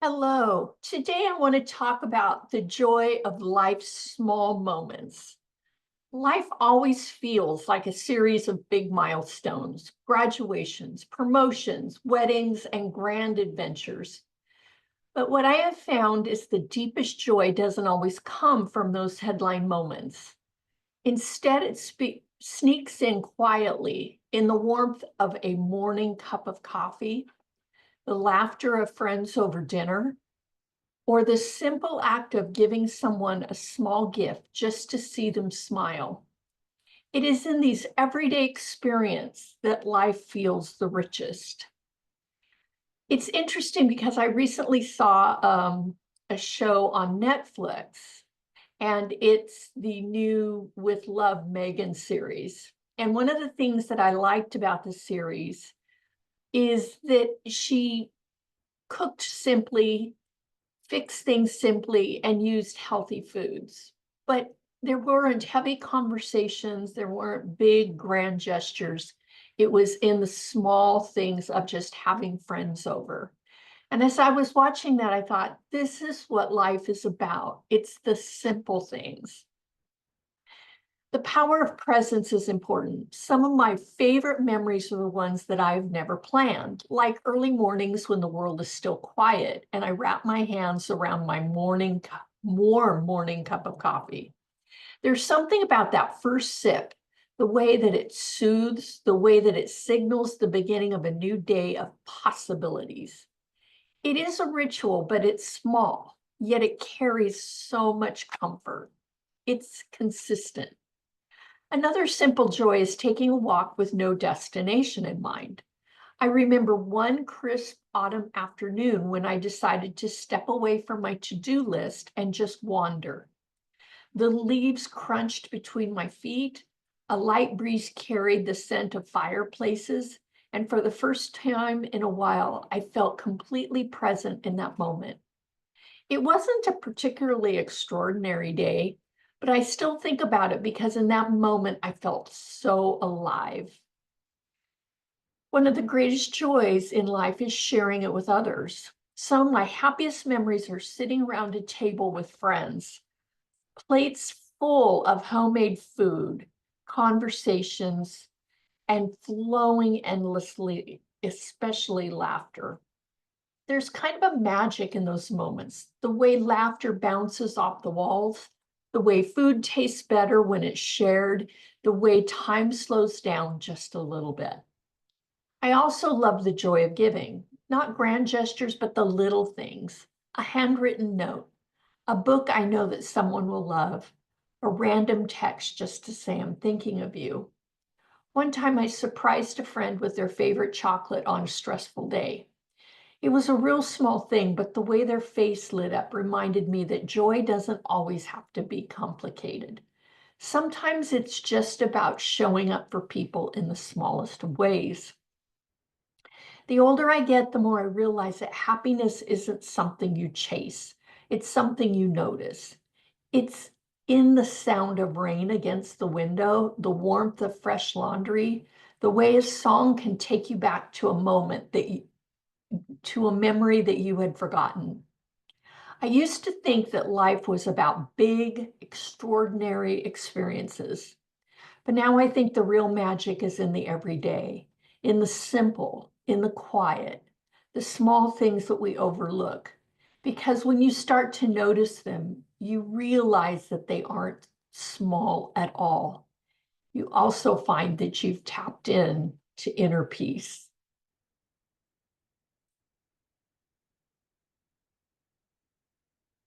Hello. Today I want to talk about the joy of life's small moments. Life always feels like a series of big milestones, graduations, promotions, weddings, and grand adventures. But what I have found is the deepest joy doesn't always come from those headline moments. Instead, it sneaks in quietly in the warmth of a morning cup of coffee, the laughter of friends over dinner, or the simple act of giving someone a small gift just to see them smile. It is in these everyday experiences that life feels the richest. It's interesting because I recently saw a show on Netflix, and it's the new With Love Megan series. And one of the things that I liked about the series is that she cooked simply, fix things simply, and used healthy foods. But there weren't heavy conversations, there weren't big grand gestures. It was in the small things of just having friends over. And as I was watching that, I thought, this is what life is about. It's the simple things. The power of presence is important. Some of my favorite memories are the ones that I've never planned, like early mornings when the world is still quiet and I wrap my hands around my warm morning cup of coffee. There's something about that first sip, the way that it soothes, the way that it signals the beginning of a new day of possibilities. It is a ritual, but it's small, yet it carries so much comfort. It's consistent. Another simple joy is taking a walk with no destination in mind. I remember one crisp autumn afternoon when I decided to step away from my to-do list and just wander. The leaves crunched between my feet, a light breeze carried the scent of fireplaces, and for the first time in a while, I felt completely present in that moment. It wasn't a particularly extraordinary day, but I still think about it because in that moment I felt so alive. One of the greatest joys in life is sharing it with others. Some of my happiest memories are sitting around a table with friends, plates full of homemade food, conversations, and flowing endlessly, especially laughter. There's kind of a magic in those moments, the way laughter bounces off the walls, the way food tastes better when it's shared, the way time slows down just a little bit. I also love the joy of giving, not grand gestures, but the little things, a handwritten note, a book I know that someone will love, a random text just to say I'm thinking of you. One time I surprised a friend with their favorite chocolate on a stressful day. It was a real small thing, but the way their face lit up reminded me that joy doesn't always have to be complicated. Sometimes it's just about showing up for people in the smallest of ways. The older I get, the more I realize that happiness isn't something you chase. It's something you notice. It's in the sound of rain against the window, the warmth of fresh laundry, the way a song can take you back to a moment to a memory that you had forgotten. I used to think that life was about big, extraordinary experiences, but now I think the real magic is in the everyday, in the simple, in the quiet, the small things that we overlook. Because when you start to notice them, you realize that they aren't small at all. You also find that you've tapped in to inner peace.